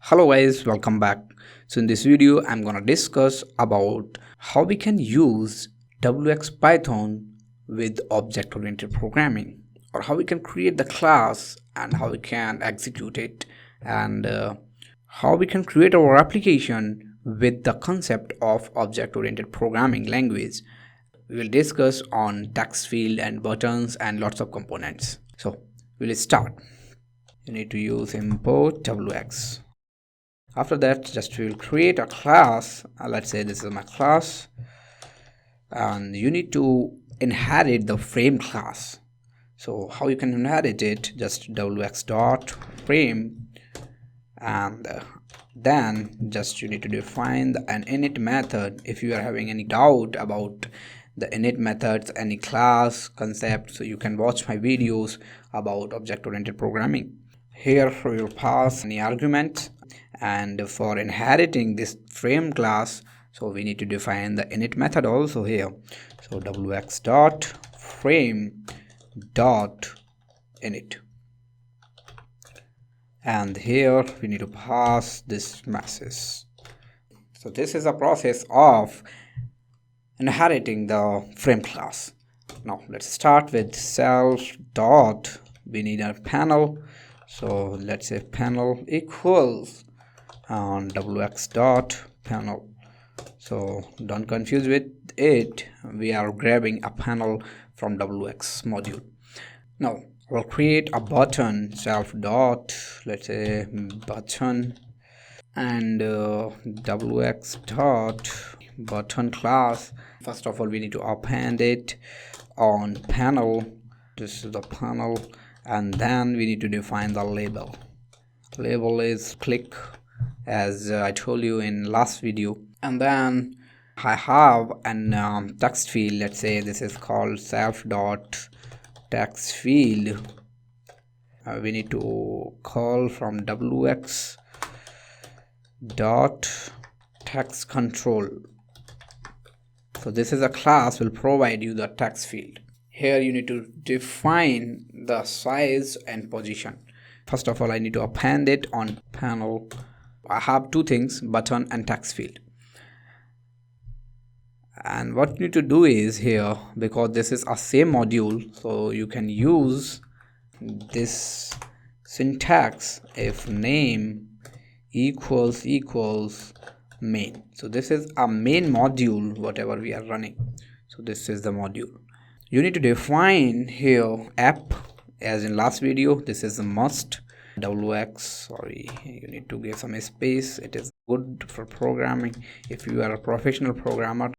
Hello guys, welcome back. So in this video I'm gonna discuss about how we can use WX Python with object oriented programming, or how we can create the class and how we can execute it, and how we can create our application with the concept of object oriented programming language. We will discuss on text field and buttons and lots of components. So we'll start. You need to use import WX. After that, just we will create a class. Let's say this is my class, and you need to inherit the frame class. So how you can inherit it? Just wx dot frame, and then just you need to define an init method. If you are having any doubt about the init methods, any class concept, so you can watch my videos about object oriented programming. Here we will pass any argument, and for inheriting this frame class, so we need to define the init method also here. So wx dot frame dot init, and here we need to pass this message. So this is a process of inheriting the frame class. Now let's start with self dot, we need a panel, so let's say panel equals on wx dot panel. So don't confuse with it, we are grabbing a panel from wx module. Now we'll create a button, self dot, let's say button, and wx dot button class. First of all, we need to append it on panel. This is the panel, and then we need to define the label. Label is click, as I told you in last video. And then I have an text field. Let's say this is called self dot text field. We need to call from wx dot text control. So this is a class will provide you the text field. Here you need to define the size and position. First of all, I need to append it on panel. I have two things, button and text field. And what you need to do is here, because this is a same module, so you can use this syntax if name equals main. So this is a main module, whatever we are running. So this is the module. You need to define here app, as in last video. This is a must. wx, sorry, you need to give some space. It is good for programming if you are a professional programmer.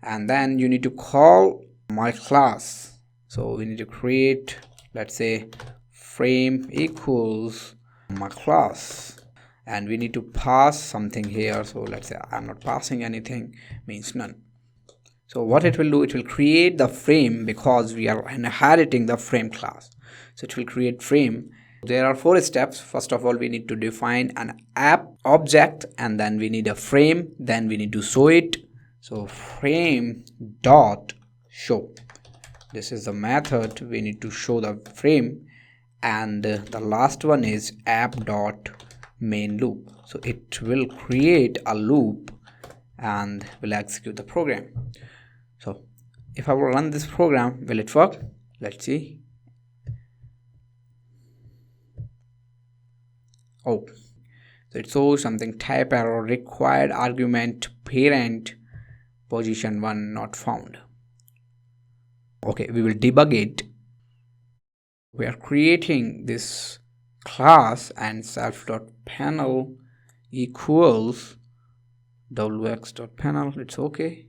And then you need to call my class. So we need to create, let's say frame equals my class, and we need to pass something here. So let's say I'm not passing anything, means none. So what it will do, it will create the frame, because we are inheriting the frame class. So it will create frame. There are 4 steps. First of all, we need to define an app object, and then we need a frame, then we need to show it. So frame dot show, this is the method. We need to show the frame, and the last one is app dot main loop. So it will create a loop and will execute the program. So if I will run this program, will it work? Let's see. Oh, so it shows something, type error, required argument parent position 1 not found. Okay, we will debug it. We are creating this class, and self.panel equals wx.panel. It's okay.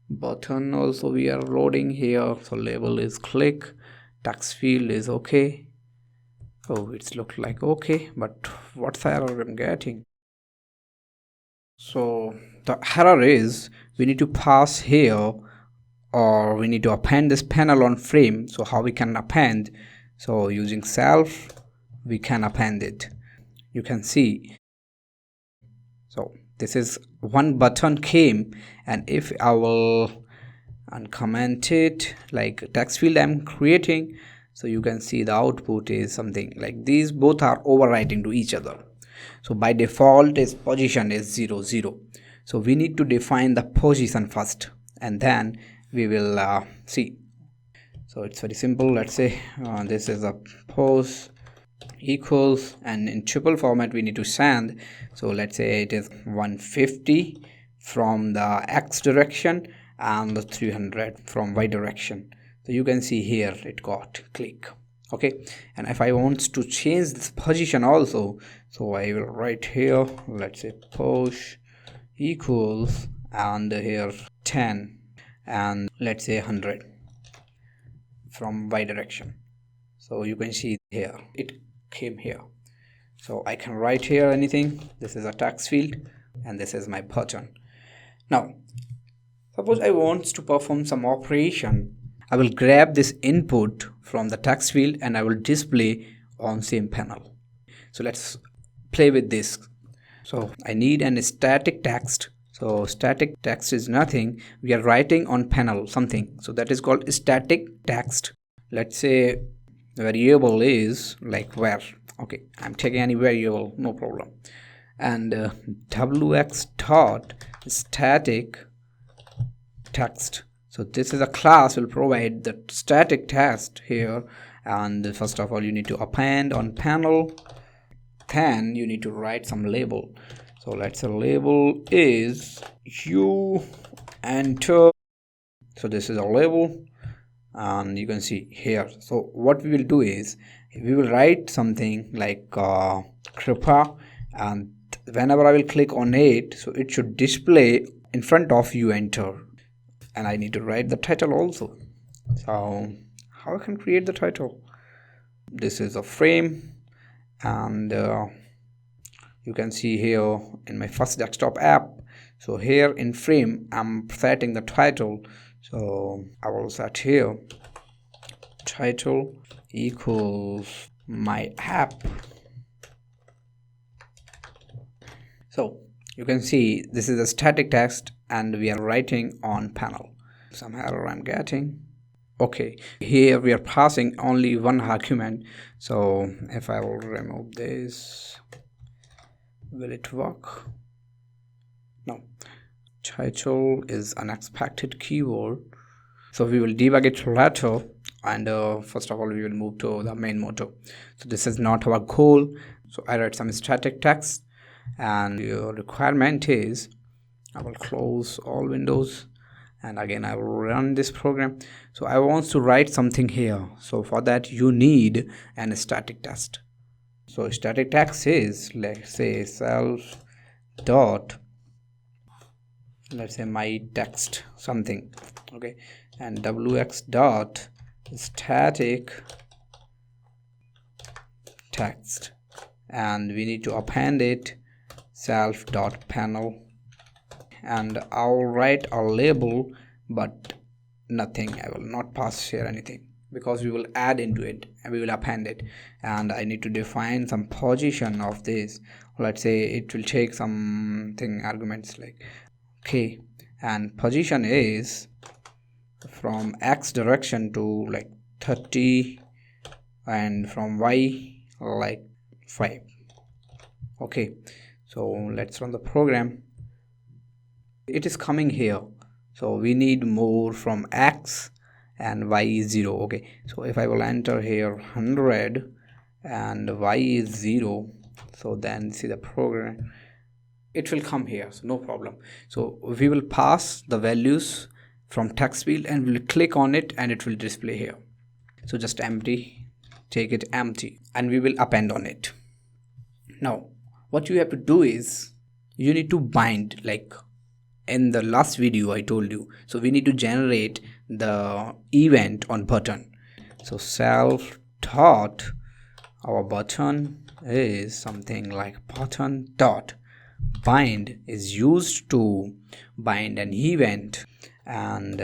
Button also we are loading here. So label is click, text field is okay. Oh, it's looked like okay, but what's the error I'm getting? So the error is we need to pass here, or we need to append this panel on frame. So how we can append? So using self we can append it. You can see. So this is one button came, and if I will uncomment it, like text field I'm creating, So you can see the output is something like these both are overwriting to each other. So by default its position is 0 0. So we need to define the position first and then we will see. So it's very simple. Let's say this is a pos equals, and in tuple format we need to send. So let's say it is 150 from the x direction and the 300 from y direction. So you can see here it got click. Okay, and if I want to change this position also, so I will write here, let's say push equals, and here 10, and let's say 100 from y direction. So you can see here it came here. So I can write here anything. This is a text field and this is my button. Now suppose I want to perform some operation. I will grab this input from the text field and I will display on same panel. So let's play with this. So I need an static text. So static text is nothing. We are writing on panel something. So that is called static text. Let's say the variable is like where. Okay, I'm taking any variable, no problem. And wx dot static text. So this is a class will provide the static text here. And first of all you need to append on panel. Then you need to write some label. So let's say label is you enter. So this is a label and you can see here. So what we will do is we will write something like kripa, and whenever I will click on it, so it should display in front of you enter. And I need to write the title also. So how I can create the title? This is a frame, and you can see here in my first desktop app. So here in frame I'm setting the title. So I will set here title equals my app. So you can see this is a static text and we are writing on panel. Some error I'm getting. Okay, here we are passing only one argument. So if I will remove this, will it work? No. Title is unexpected keyword. So we will debug it later, and first of all we will move to the main motor. So this is not our goal. So I write some static text, and your requirement is I will close all windows and again I will run this program. So I want to write something here. So for that you need an static text. So static text is, let's say, self dot, let's say my text something. Okay, and wx dot static text, and we need to append it self dot panel, and I'll write a label but nothing. I will not pass here anything because we will add into it and we will append it, and I need to define some position of this. Let's say it will take something arguments like okay, and position is from x direction to like 30 and from y like 5. Okay, so let's run the program. It is coming here. So we need more from x and y is 0. Okay, so if I will enter here 100 and y is 0, so then see the program, it will come here. So no problem. So we will pass the values from text field and we'll click on it and it will display here. So just empty, take it empty, and we will append on it. Now what you have to do is you need to bind, like in the last video I told you. So we need to generate the event on button. So self dot, our button is something like button dot bind is used to bind an event, and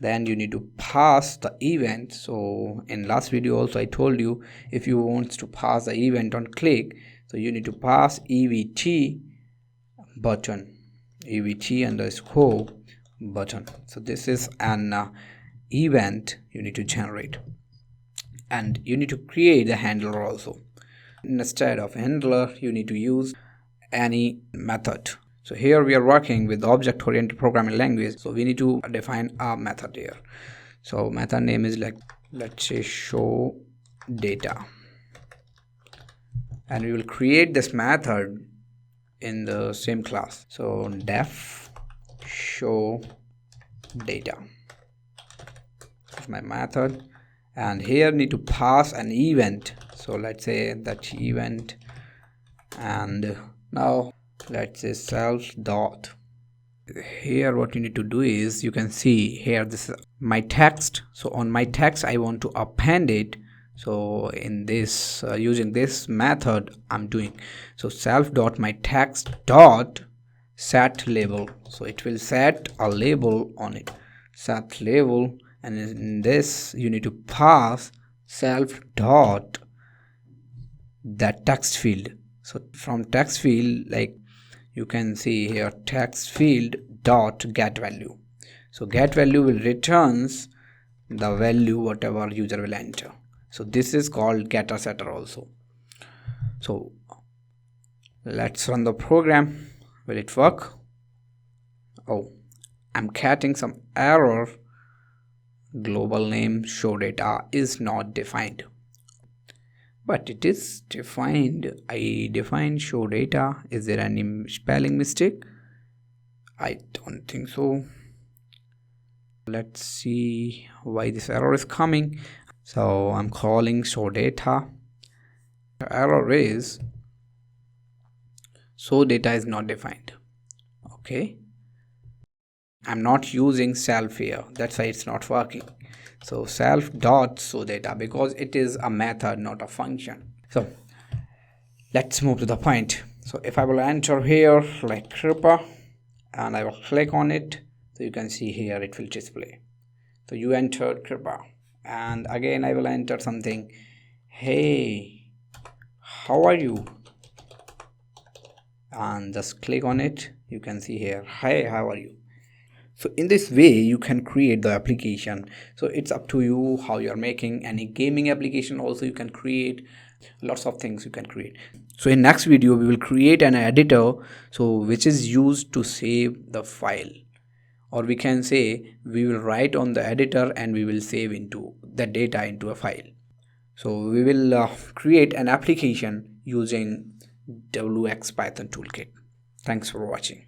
then you need to pass the event. So in last video also I told you, if you want to pass the event on click, so you need to pass evt button, evt underscore button. So this is an event you need to generate. and you need to create the handler also. Instead of handler, you need to use any method. So here we are working with object-oriented programming language, so we need to define a method here. So method name is like, let's say, show data, and we will create this method in the same class. So def show data is my method, and here need to pass an event. So let's say that event, and now let's say self dot. Here what you need to do is, you can see here, this is my text. So on my text I want to append it. So in this using this method I'm doing, so self dot my text dot set label. So it will set a label on it, set label, and in this you need to pass self dot that text field. So from text field, like you can see here, text field dot get value. So get value will returns the value whatever user will enter. So this is called getter setter also. So let's run the program. Will it work? Oh, I'm getting some error. Global name show data is not defined. But it is defined. I defined show data. Is there any spelling mistake? I don't think so. Let's see why this error is coming. So I'm calling show data. The error is show data is not defined. Okay, I'm not using self here, that's why it's not working. So self dot show data, because it is a method, not a function. So let's move to the point. So if I will enter here like Kripa, and I will click on it, so you can see here it will display. So you entered Kripa, and again I will enter something. Hey, how are you? And just click on it, you can see here, hey, how are you? So in this way you can create the application. So it's up to you how you're making any gaming application. Also you can create lots of things you can create. So in next video we will create an editor, so which is used to save the file, or we can say we will write on the editor and we will save into the data into a file. So we will create an application using WX Python toolkit. Thanks for watching.